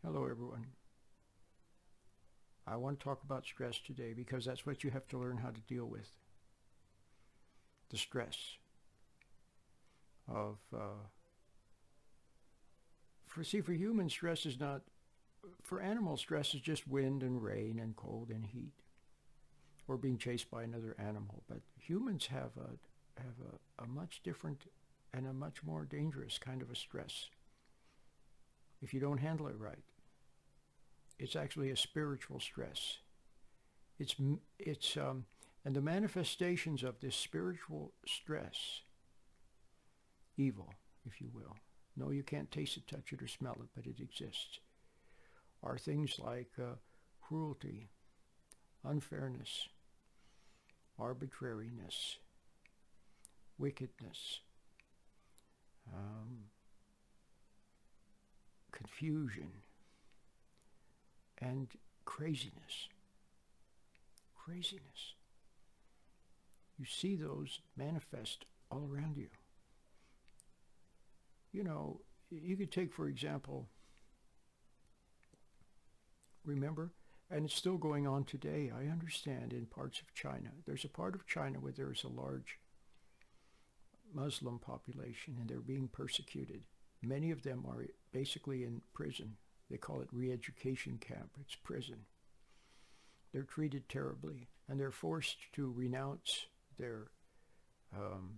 Hello, everyone. I want to talk about stress today because that's what you have to learn how to deal with. The stress of, for humans, stress is not, for animals, stress is just wind and rain and cold and heat or being chased by another animal. But humans have a much different and a much more dangerous kind of a stress if you don't handle it right. It's actually a spiritual stress. It's it's and the manifestations of this spiritual stress, evil, if you will. No, you can't taste it, touch it, or smell it, but it exists. Are things like cruelty, unfairness, arbitrariness, wickedness, um, confusion, and craziness. Craziness. You see those manifest all around you. You know, you could take, for example, remember, and it's still going on today, I understand, in parts of China. There's a part of China where there's a large Muslim population and they're being persecuted. Many of them are basically in prison. They call it re-education camp. It's prison. They're treated terribly, and they're forced to renounce um,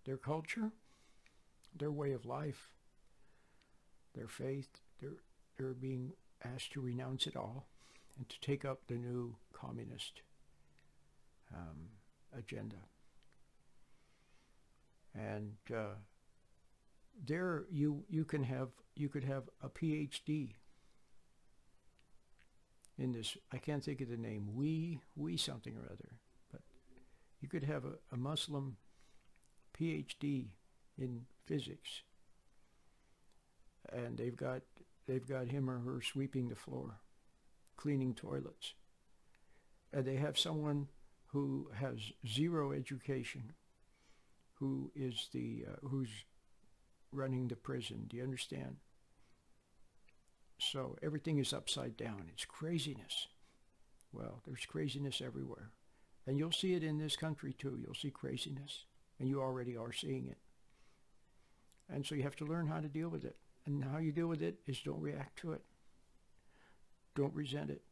their culture, their way of life, their faith. They're being asked to renounce it all and to take up the new communist agenda. And there you could have a PhD in this. I can't think of the name. We something or other, but you could have a Muslim PhD in physics, and they've got him or her sweeping the floor, cleaning toilets, and they have someone who has zero education, who is who's running the prison. Do you understand? So everything is upside down. It's craziness. Well, there's craziness everywhere. And you'll see it in this country too. You'll see craziness. And you already are seeing it. And so you have to learn how to deal with it. And how you deal with it is don't react to it. Don't resent it.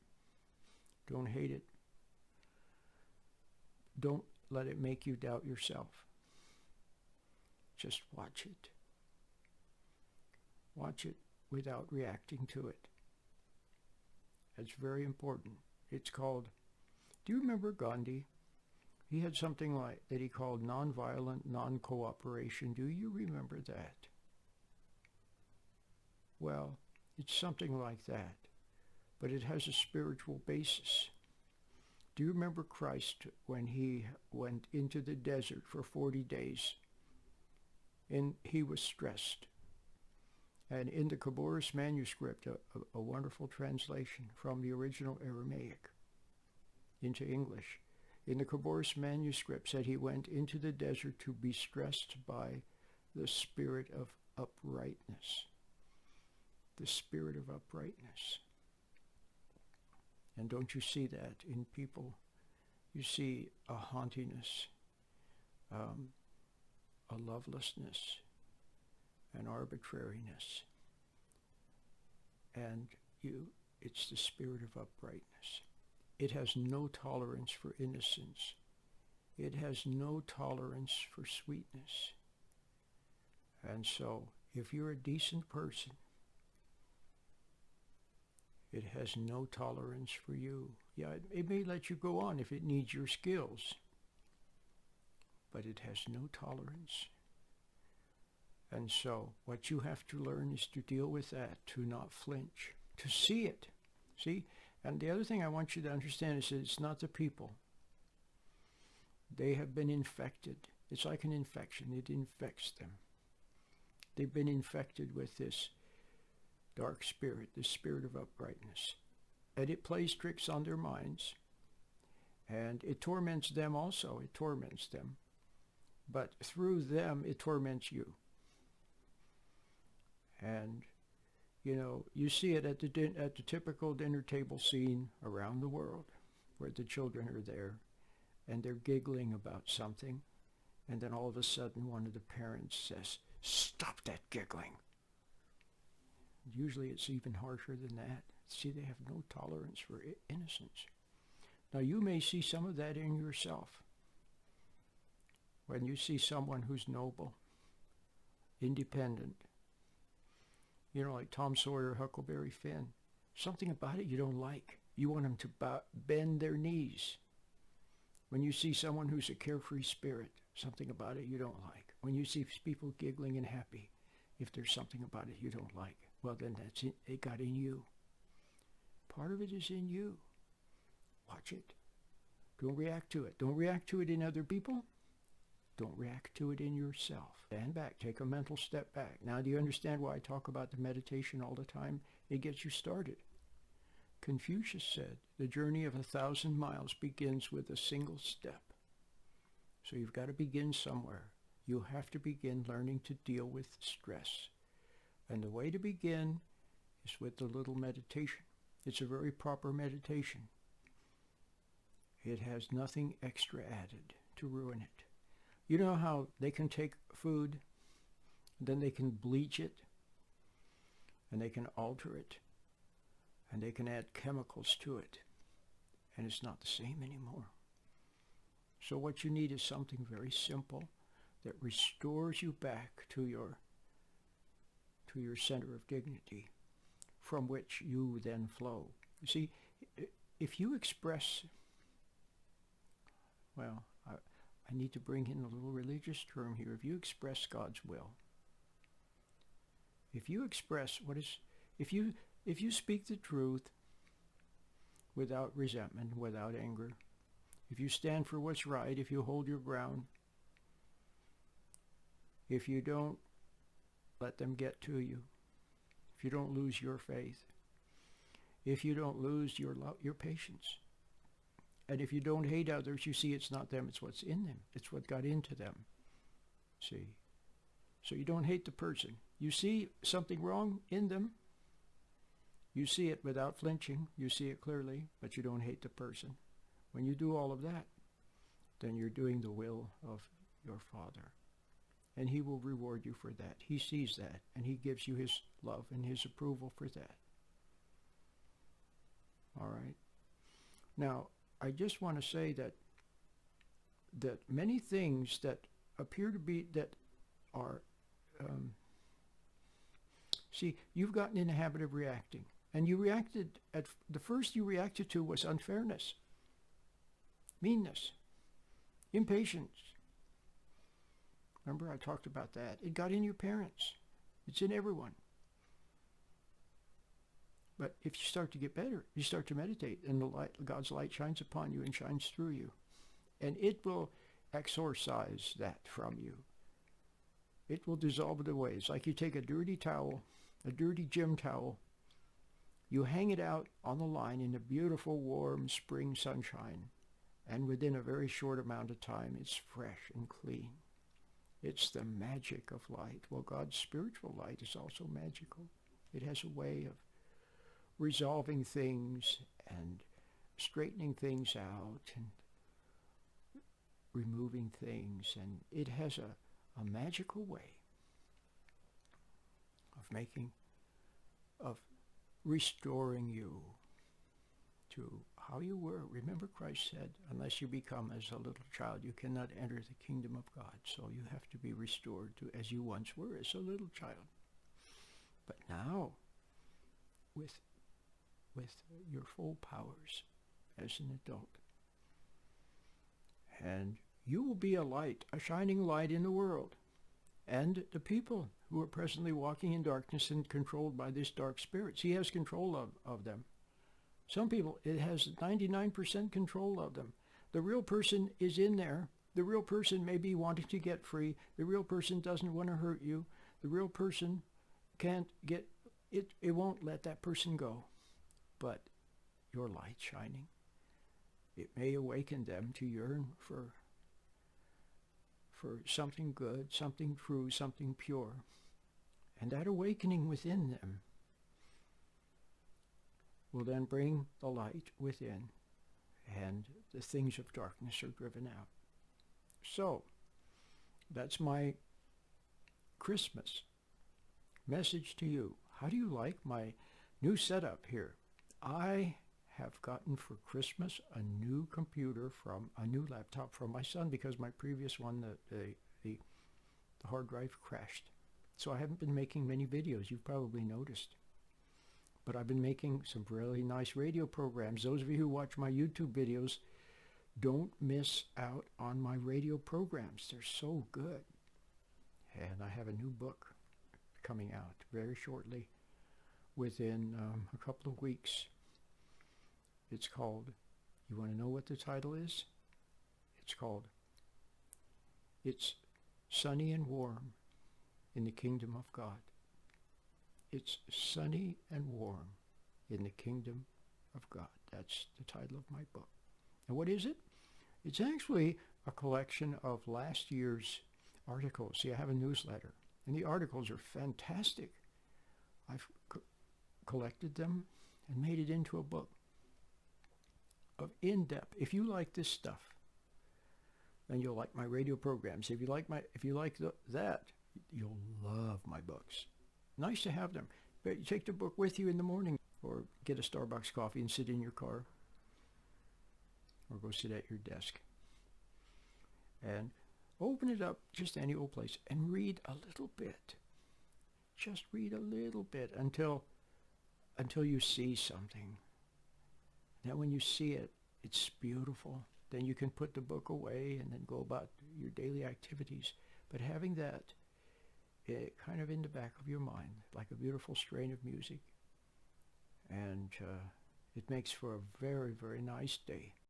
Don't hate it. Don't let it make you doubt yourself. Just watch it. Watch it without reacting to it. That's very important. It's called, do you remember Gandhi? He had something like that he called nonviolent non-cooperation. Do you remember that? Well, it's something like that, but it has a spiritual basis. Do you remember Christ when he went into the desert for 40 days? And he was stressed. And in the Khabouris manuscript, a wonderful translation from the original Aramaic into English, in the Khabouris manuscript said he went into the desert to be stressed by the spirit of uprightness. The spirit of uprightness. And don't you see that in people? You see a haughtiness, a lovelessness, an arbitrariness. And it's the spirit of uprightness. It has no tolerance for innocence. It has no tolerance for sweetness. And so, if you're a decent person, it has no tolerance for you. Yeah, it may let you go on if it needs your skills, but it has no tolerance. And so what you have to learn is to deal with that, to not flinch, to see it. See? And the other thing I want you to understand is that it's not the people. They have been infected. It's like an infection. It infects them. They've been infected with this dark spirit, this spirit of uprightness. And it plays tricks on their minds. And it torments them also. It torments them. But through them, it torments you. And You know, you see it at the typical dinner table scene around the world, where the children are there and they're giggling about something, and then all of a sudden one of the parents says, "Stop that giggling." Usually it's even harsher than that. See, they have no tolerance for innocence. Now, you may see some of that in yourself. When you see someone who's noble, independent, you know, like Tom Sawyer, Huckleberry Finn, something about it you don't like. You want them to bend their knees. When you see someone who's a carefree spirit, something about it you don't like. When you see people giggling and happy, if there's something about it you don't like, well, then that's it. It got in you. Part of it is in you. Watch it. Don't react to it. Don't react to it in other people. Don't react to it in yourself. Stand back. Take a mental step back. Now, do you understand why I talk about the meditation all the time? It gets you started. Confucius said, the journey of 1,000 miles begins with a single step. So you've got to begin somewhere. You have to begin learning to deal with stress. And the way to begin is with the little meditation. It's a very proper meditation. It has nothing extra added to ruin it. You know how they can take food, then they can bleach it, and they can alter it, and they can add chemicals to it, and it's not the same anymore. So what you need is something very simple that restores you back to your center of dignity, from which you then flow. You see, if you express, well, I need to bring in a little religious term here. If you express God's will, if you express if you speak the truth without resentment, without anger, if you stand for what's right, if you hold your ground, if you don't let them get to you, if you don't lose your faith, if you don't lose your patience, and if you don't hate others, you see it's not them, it's what's in them. It's what got into them. See? So you don't hate the person. You see something wrong in them. You see it without flinching. You see it clearly, but you don't hate the person. When you do all of that, then you're doing the will of your Father. And he will reward you for that. He sees that, and he gives you his love and his approval for that. All right? Now, I just want to say that many things that appear to be, that are, see, you've gotten in the habit of reacting. And you reacted, the first you reacted to was unfairness, meanness, impatience. Remember I talked about that. It got in your parents. It's in everyone. But if you start to get better, you start to meditate, and God's light shines upon you and shines through you. And it will exorcise that from you. It will dissolve it away. It's like you take a dirty towel, a dirty gym towel, you hang it out on the line in the beautiful, warm spring sunshine, and within a very short amount of time, it's fresh and clean. It's the magic of light. Well, God's spiritual light is also magical. It has a way of resolving things and straightening things out and removing things, and it has a magical way of restoring you to how you were. Remember, Christ said, unless you become as a little child, you cannot enter the kingdom of God. So you have to be restored to as you once were, as a little child. But now, with your full powers as an adult. And you will be a light, a shining light in the world. And the people who are presently walking in darkness and controlled by this dark spirits, he has control of them. Some people, it has 99% control of them. The real person is in there. The real person may be wanting to get free. The real person doesn't want to hurt you. The real person can't get, it won't let that person go. But your light shining, it may awaken them to yearn for something good, something true, something pure. And that awakening within them will then bring the light within, and the things of darkness are driven out. So, that's my Christmas message to you. How do you like my new setup here? I have gotten for Christmas a new computer a new laptop from my son, because my previous one, the hard drive crashed. So I haven't been making many videos, you've probably noticed. But I've been making some really nice radio programs. Those of you who watch my YouTube videos, don't miss out on my radio programs. They're so good. And I have a new book coming out very shortly, within a couple of weeks. It's called, you want to know what the title is? It's called, It's Sunny and Warm in the Kingdom of God. It's sunny and warm in the kingdom of God. That's the title of my book. And what is it? It's actually a collection of last year's articles. See, I have a newsletter, and the articles are fantastic. I've collected them and made it into a book of in-depth. If you like this stuff, then you'll like my radio programs. If you like that, you'll love my books. Nice to have them. But you take the book with you in the morning, or get a Starbucks coffee and sit in your car, or go sit at your desk and open it up, just any old place, and read a little bit. Just read a little bit until you see something. Then when you see it, it's beautiful. Then you can put the book away and then go about your daily activities. But having that kind of in the back of your mind, like a beautiful strain of music, and it makes for a very, very nice day.